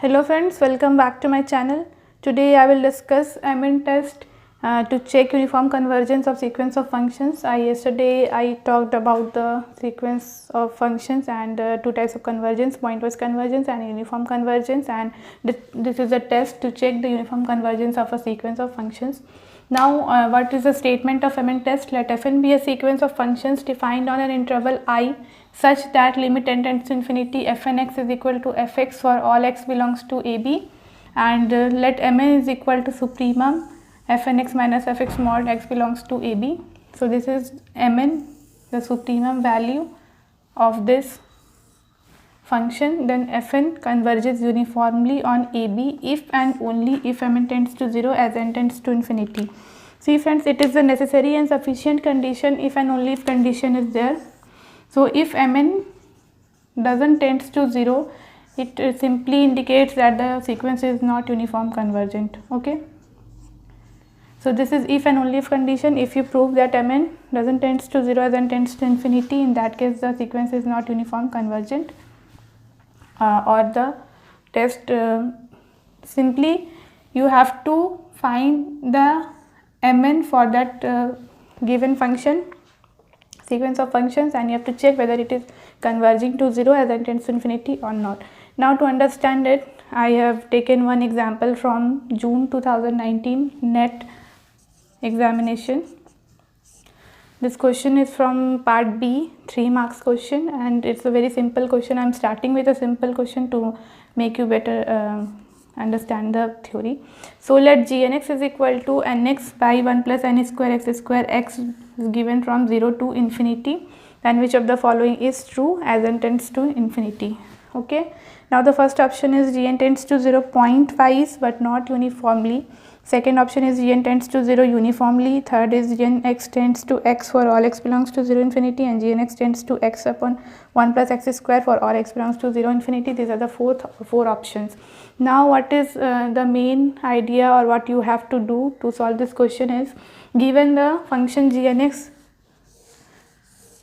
Hello friends, welcome back to my channel. Today I will discuss MN test to check uniform convergence of sequence of functions. Yesterday I talked about the sequence of functions and two types of convergence, pointwise convergence and uniform convergence, and this is a test to check the uniform convergence of a sequence of functions. Now what is the statement of MN test? Let Fn be a sequence of functions defined on an interval I such that limit n tends to infinity fn x is equal to fx for all x belongs to AB, and let Mn is equal to supremum fn x minus fx mod x belongs to AB. So this is Mn, the supremum value of this function. Then Fn converges uniformly on AB if and only if Mn tends to 0 as n tends to infinity. See friends, it is a necessary and sufficient condition if and only if condition is there. So if Mn doesn't tends to 0, it simply indicates that the sequence is not uniform convergent. Okay. So this is if and only if condition. If you prove that Mn doesn't tends to 0 as n tends to infinity, in that case the sequence is not uniform convergent, or the test simply you have to find the Mn for that given function, sequence of functions, and you have to check whether it is converging to 0 as n tends to infinity or not. Now to understand it, I have taken one example from June 2019 NET examination. This question is from part B, 3 marks question, and it's a very simple question. I am starting with a simple question to make you better understand the theory. So let Gnx is equal to nx by 1 plus n square x square. X is given from 0 to infinity, and which of the following is true as n tends to infinity. Okay. Now the first option is Gn tends to 0 pointwise but not uniformly. Second option is Gn tends to 0 uniformly. Third is Gnx tends to x for all x belongs to 0 infinity, and Gnx tends to x upon 1 plus x square for all x belongs to 0 infinity. These are the four options. Now what is the main idea, or what you have to do to solve this question is, given the function Gnx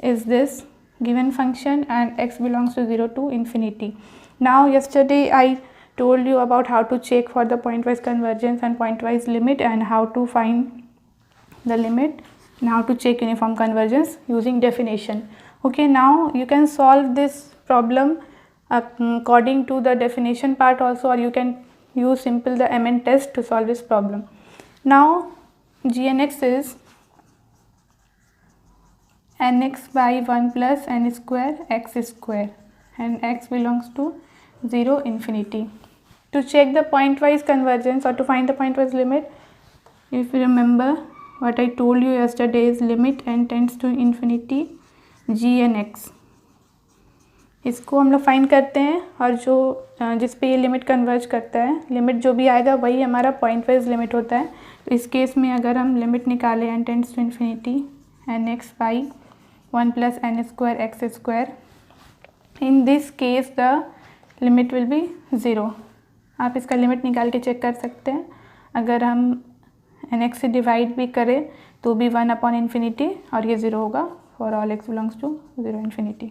is this given function and x belongs to 0 to infinity. Now yesterday I told you about how to check for the pointwise convergence and pointwise limit, and how to find the limit, and how to check uniform convergence using definition. Okay, now you can solve this problem according to the definition part also, or you can use simple the Mn test to solve this problem. Now Gnx is nx by 1 plus n square x square, and x belongs to 0 infinity. To check the pointwise convergence or to find the pointwise limit, if you remember what I told you yesterday is limit n tends to infinity Gnx. इसको हम लोग find करते हैं, और जो जिस पे ये लिमिट कन्वर्ज करता है, लिमिट जो भी आएगा वही हमारा पॉइंटवाइज लिमिट होता है. तो इस केस में अगर हम लिमिट निकालें n tends to infinity n x by 1 plus n square x square, in this case the limit will be 0. आप इसका लिमिट निकाल के चेक कर सकते हैं. अगर हम एन एक्स से डिवाइड भी करें तो भी 1 अपॉन इन्फिनिटी, और ये 0 होगा for all x belongs to 0 infinity.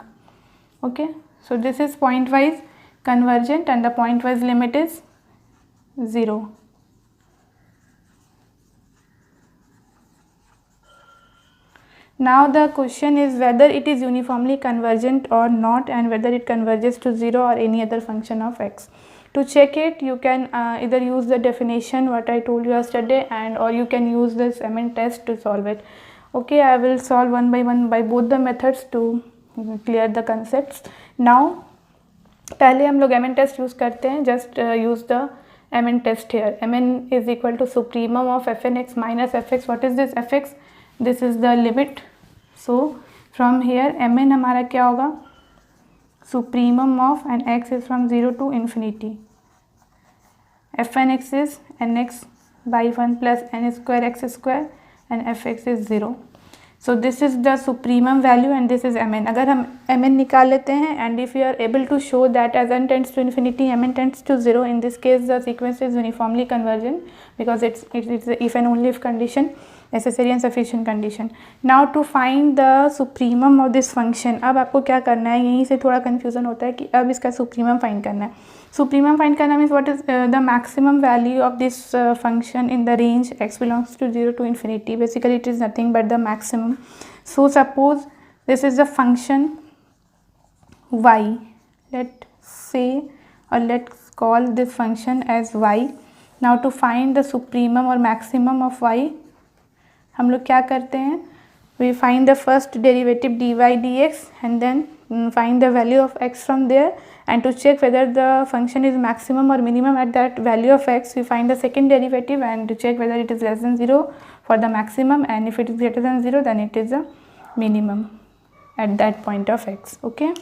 Okay, so this is pointwise convergent and the pointwise limit is 0. Now the question is whether it is uniformly convergent or not, and whether it converges to 0 or any other function of x. To check it, you can either use the definition what I told you yesterday, and or you can use this Mn test to solve it. Okay, I will solve one by both the methods to clear the concepts. Now पहले हम लोग Mn test use करते हैं. Just use the Mn test here. Mn is equal to supremum of fn x minus fx. What is this fx? This is the limit. So from here Mn हमारा क्या होगा? Supremum of, and x is from 0 to infinity. Fn x is nx by 1 plus n square x square, and fx is 0. So this is the supremum value and this is Mn. अगर हम Mn निकाल लेते हैं, and if you are able to show that as n tends to infinity Mn tends to 0, in this case the sequence is uniformly convergent, because it's if and only if condition, necessary and sufficient condition. Now to find the supremum of this function, अब आपको क्या करना है, यहीं से थोड़ा confusion होता है कि अब इसका supremum find करना है. Supremum find करना means what is the maximum value of this function in the range x belongs to 0 to infinity. Basically it is nothing but the maximum. So suppose this is the function y, let's say, or let's call this function as y. Now to find the supremum or maximum of y, हम लोग क्या करते हैं, we find the first derivative dy dx and then find the value of x from there, and to check whether the function is maximum or minimum at that value of x, we find the second derivative and to check whether it is less than 0 for the maximum, and if it is greater than 0 then it is a minimum at that point of x. Okay,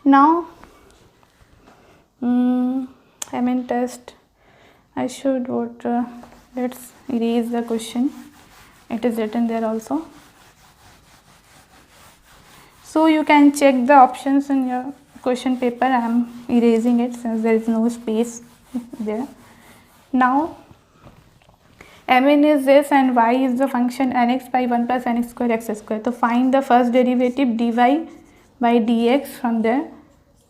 now MN test, I should let's erase the question, it is written there also. So you can check the options in your question paper. I am erasing it since there is no space there. Now Mn is this and y is the function nx by 1 plus nx square x square. So find the first derivative dy by dx from there.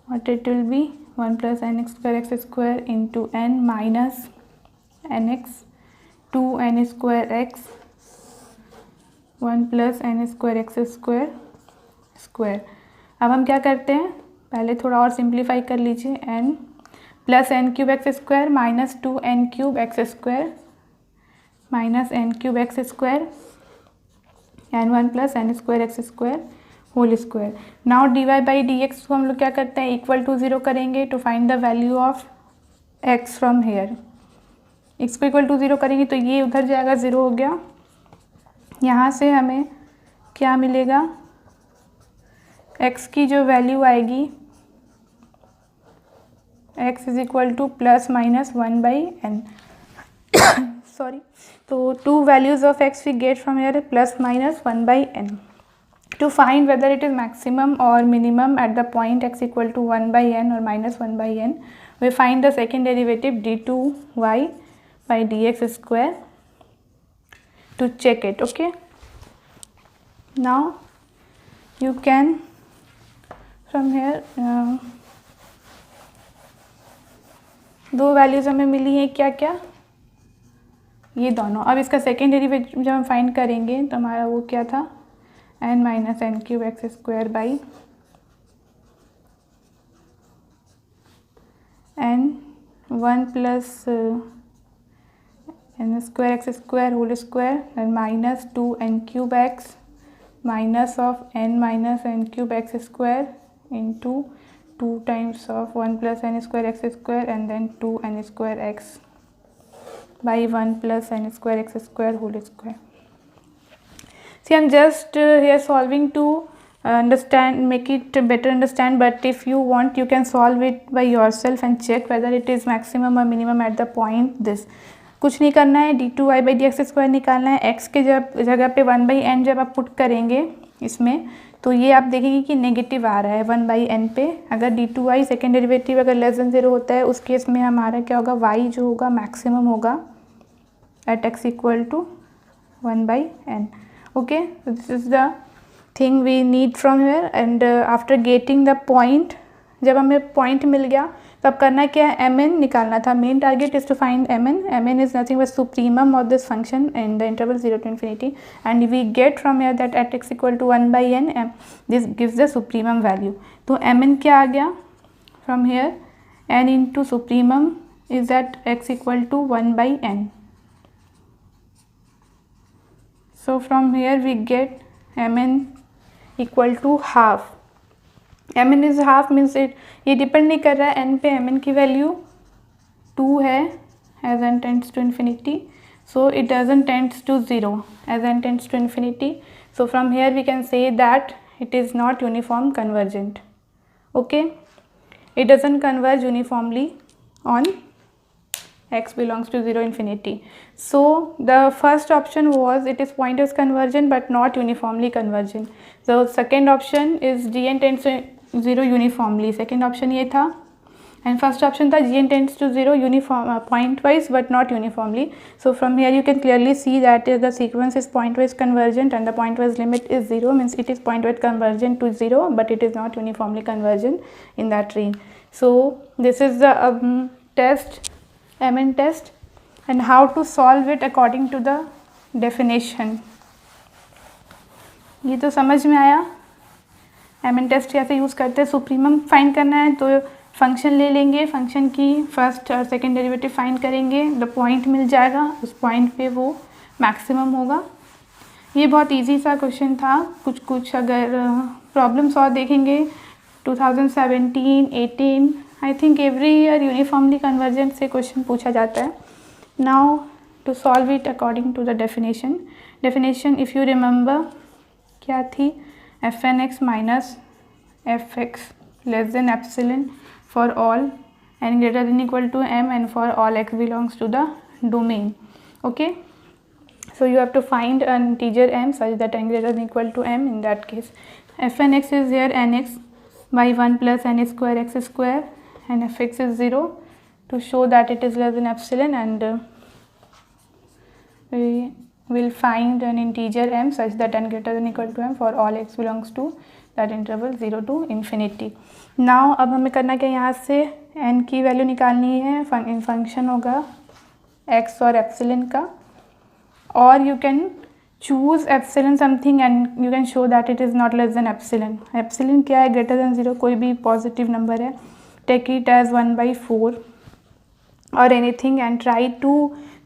What it will be, 1 plus nx square x square into n minus nx 2n square x 1 plus n square x square square. अब हम क्या करते हैं, पहले थोड़ा और simplify कर लीजिए, n plus n cube x square minus 2n cube x square minus n cube x square and 1 plus n square x square whole square. Now d y by d x को हम लोग क्या करते हैं, equal to 0 करेंगे to find the value of x from here. x को equal to 0 करेंगे तो ये उधर जाएगा, 0 हो गया. यहाँ से हमें क्या मिलेगा, x की जो वैल्यू आएगी x is equal to plus minus 1 by n. Sorry, तो two values of x we get from here plus minus 1 by n. To find whether it is maximum और minimum at the point x equal to 1 by n और minus 1 by n, we find the second derivative d2y by dx square to check it. Okay, now you can from here दो values हमें मिली हैं, क्या क्या, ये दोनों. अब इसका सेकेंड डेरिवेटिव जब हम फाइंड करेंगे तो हमारा वो क्या था, n minus n cube x square by n 1 plus n square x square whole square and minus 2n cube x minus of n minus n cube x square into 2 times of 1 plus n square x square and then 2n square x by 1 plus n square x square whole square. See, I'm just here solving to understand, make it better understand, but if you want you can solve it by yourself and check whether it is maximum or minimum at the point this. कुछ नहीं करना है, d2y by dx square निकालना है. x के जगह पे 1 by n जब आप पुट करेंगे इसमें तो ये आप देखेंगे कि नेगेटिव आ रहा है 1 बाई एन पे. अगर d2y सेकेंड डेरिवेटिव अगर लेस देन 0 होता है उस केस में हमारा क्या होगा, y जो होगा मैक्सिमम होगा at x equal to 1 by n. Okay, this is the thing we need from here. And after getting the point, जब हमें पॉइंट मिल गया तो अब करना क्या है, mn निकालना था. Main target is to find mn. mn is nothing but supremum of this function in the interval 0 to infinity, and we get from here that at x equal to 1 by n, this gives the supremum value. तो mn क्या आ गया from here, n into supremum is at x equal to 1 by n. So from here we get mn equal to half. mn is half means ये depend नहीं कर रहा है n पे, mn की वैल्यू 2 है as n tends to infinity, so it doesn't tends to 0 as n tends to infinity. So from here we can say that it is not uniform convergent. Okay, it doesn't converge uniformly on x belongs to 0 infinity. So the first option was it is pointers convergent but not uniformly convergent. So second option is dn tends to 0 uniformly, second option ये था. and first option था gn tends to 0 uniform point wise but not uniformly. So from here you can clearly see that the sequence is point wise convergent and the point wise limit is 0, means it is point wise convergent to 0 but it is not uniformly convergent in that range. So this is the test, MN test, and how to solve it according to the definition. ये तो समझ में आया MN test कैसे use करते हैं. Supremum find करना है तो फंक्शन ले लेंगे, फंक्शन की फर्स्ट और सेकंड डेरिवेटिव फाइंड करेंगे, द पॉइंट मिल जाएगा, उस पॉइंट पे वो मैक्सिमम होगा. ये बहुत इजी सा क्वेश्चन था. कुछ अगर प्रॉब्लम्स और देखेंगे 2017, 18, I think every year uniformly convergent से क्वेश्चन पूछा जाता है. Now to solve it according to the definition if you remember क्या थी, fn(x) minus fx less than epsilon for all n greater than equal to m and for all x belongs to the domain. Okay, so you have to find an integer m such that n greater than equal to m. In that case fn(x) is here nx by 1 plus n square x square and fx is 0 to show that it is less than epsilon, and we will find an integer m such that n greater than equal to m for all x belongs to that interval 0 to infinity. Now अब हमें करना क्या, यहाँ से n की value निकालनी है. Function होगा x और एप्सिलन का, और you can choose epsilon something and you can show that it is not less than epsilon. Epsilon क्या है, ग्रेटर देन 0, कोई भी पॉजिटिव नंबर है. Take it as 1/4 or anything and try to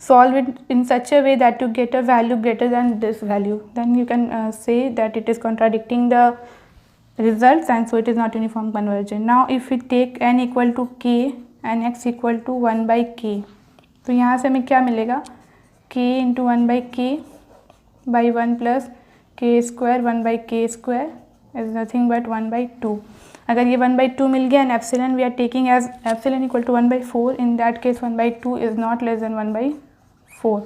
solve it in such a way that you get a value greater than this value. Then you can say that it is contradicting the results and so it is not uniform convergent. Now if we take n equal to k and x equal to 1/k, तो यहाँ से हमें क्या मिलेगा, k into 1/k by 1 plus k square 1/k square is nothing but 1/2. अगर ये 1/2 मिल गया and epsilon we are taking as epsilon equal to 1/4, in that case 1/2 is not less than 1/4.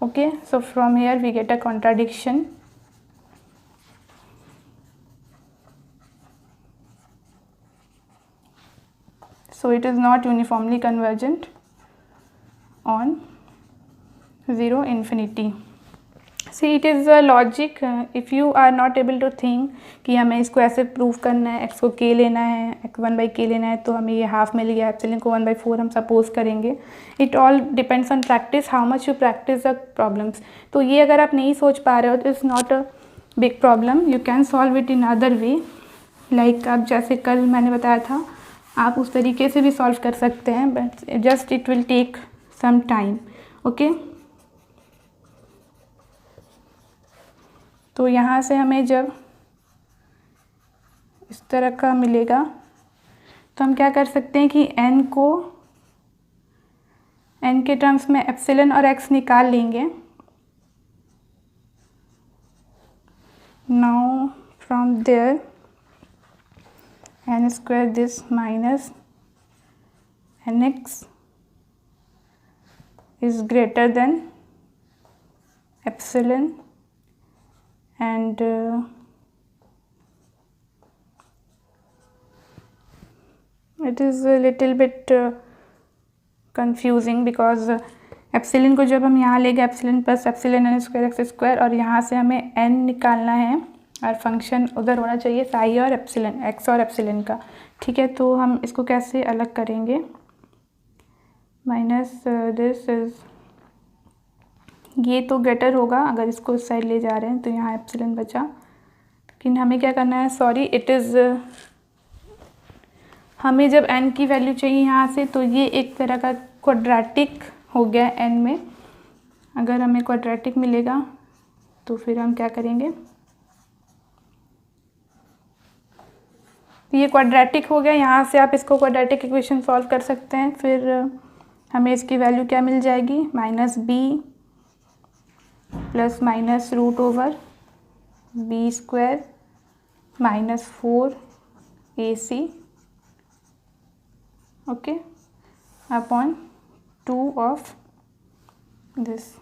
Okay, so from here we get a contradiction. So it is not uniformly convergent on 0 infinity. See, it is a logic. If you are not able to think कि हमें इसको ऐसे prove करना है, x को k लेना है, x 1/k लेना है, तो हमें ये हाफ मिल गया, एप्सिलन को 1/4 हम सपोज करेंगे. It all depends on practice, how much you practice the problems. तो ये अगर आप नहीं सोच पा रहे हो तो it's not a big problem. You can solve it in other way, like आप जैसे कल मैंने बताया था, आप उस तरीके से भी सॉल्व कर सकते हैं, but just it will take some time. Okay, तो यहाँ से हमें जब इस तरह का मिलेगा तो हम क्या कर सकते हैं कि n को n के टर्म्स में एप्सिलन और x निकाल लेंगे. Now from there n square this minus nx is greater than epsilon, and it is a little bit confusing because epsilon को जब हम यहाँ ले गए epsilon plus epsilon n square x square, और यहाँ से हमें n निकालना है और फंक्शन उधर होना चाहिए साई और एप्सिलन, x और एप्सिलन का. ठीक है, तो हम इसको कैसे अलग करेंगे, माइनस दिस इज, ये तो ग्रेटर होगा अगर इसको इस साइड ले जा रहे हैं, तो यहाँ एप्सिलन बचा. लेकिन हमें क्या करना है, सॉरी इट इज़, हमें जब n की वैल्यू चाहिए यहाँ से, तो ये एक तरह का क्वाड्रेटिक हो गया n में. अगर हमें क्वाड्रेटिक मिलेगा तो फिर हम क्या करेंगे, ये क्वाड्रेटिक हो गया. यहाँ से आप इसको क्वाड्रेटिक इक्वेशन सॉल्व कर सकते हैं. फिर हमें इसकी वैल्यू क्या मिल जाएगी, -b plus minus root over b square -4ac, okay, upon 2 of this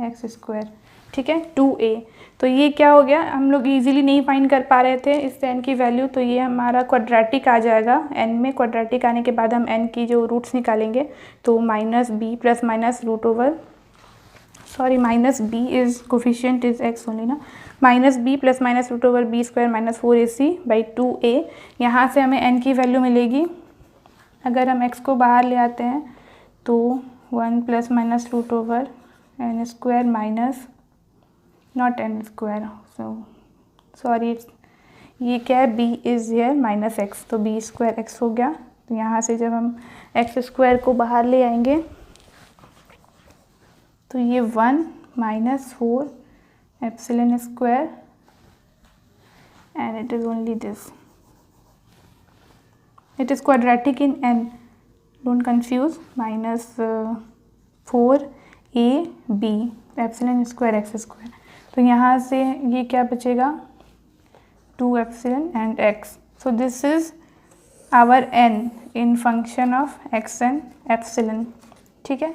x square. ठीक है 2a। तो ये क्या हो गया, हम लोग इजीली नहीं फाइंड कर पा रहे थे इस n की वैल्यू, तो ये हमारा क्वाड्रेटिक आ जाएगा। n में क्वाड्रेटिक आने के बाद हम n की जो रूट्स निकालेंगे तो minus b plus minus root over, sorry minus b is coefficient is x only ना, minus b plus minus root over b square minus 4ac by 2a। यहाँ से हमें n की वैल्यू मिलेगी, अगर हम x को बाहर ले आते हैं तो 1 plus minus root over n square minus not n square, so sorry ये क्या है, b is here minus x, तो b स्क्वायर x हो गया। तो यहाँ से जब हम x स्क्वायर को बाहर ले आएंगे तो ये 1 minus 4 epsilon square and it is only this, it is quadratic in n, don't confuse, minus 4ab epsilon square x square. तो यहाँ से ये क्या बचेगा 2 epsilon and x, so this is our n in function of x and epsilon, ठीक है।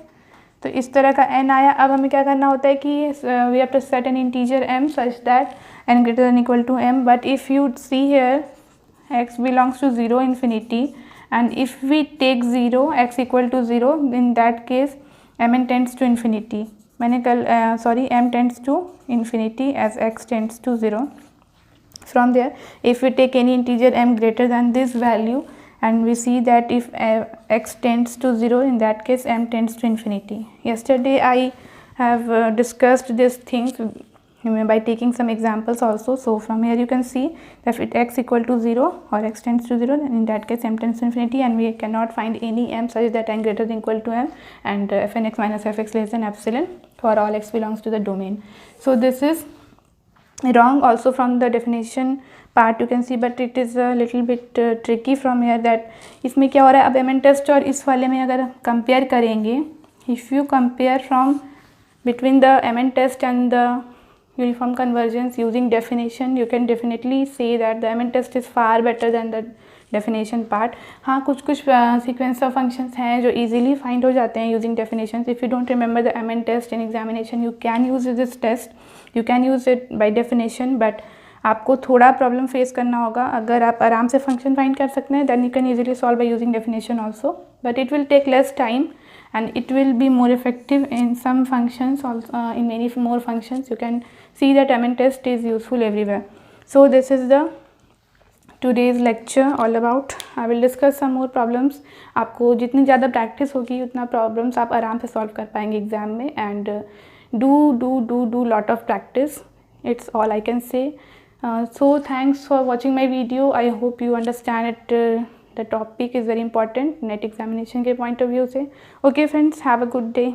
तो इस तरह का n आया। अब हमें क्या करना होता है कि we have to set an integer m such that n greater than equal to m, but if you see here x belongs to 0 infinity, and if we take 0 x equal to 0, in that case mn tends to infinity, मैंने कल sorry m tends to infinity as x tends to 0. From there if we take any integer m greater than this value and we see that if x tends to 0, in that case m tends to infinity. Yesterday I have discussed these things by taking some examples also. So from here you can see that if x equal to 0 or x tends to 0, then in that case m tends to infinity, and we cannot find any m such that n greater than equal to m, and fn x minus fx less than epsilon for all x belongs to the domain. So this is wrong also from the definition part you can see, but it is a little bit tricky from here that इसमें क्या हो रहा है। अब mn test और इस वाले में अगर कंपेयर करेंगे, if you compare from between the mn test and the uniform convergence using definition, you can definitely say that the mn test is far better than the definition part. हाँ कुछ sequence of functions हैं जो easily find हो जाते हैं using definitions. If you don't remember the mn test in examination, you can use this test, you can use it by definition, but आपको थोड़ा problem face करना होगा। अगर आप आराम से फंक्शन फाइंड कर सकते हैं then you can easily solve by using definition also, but it will take less time and it will be more effective in some functions also, in many more functions you can see that mn test is useful everywhere. So this is the today's lecture all about. I will discuss some more problems. आपको जितनी ज़्यादा practice होगी उतना problems आप आराम से solve कर पाएंगे एग्जाम में, and do lot of practice. It's all I can say. So thanks for watching my video. I hope you understand it. The topic is very important net examination के point of view से. Okay friends, have a good day.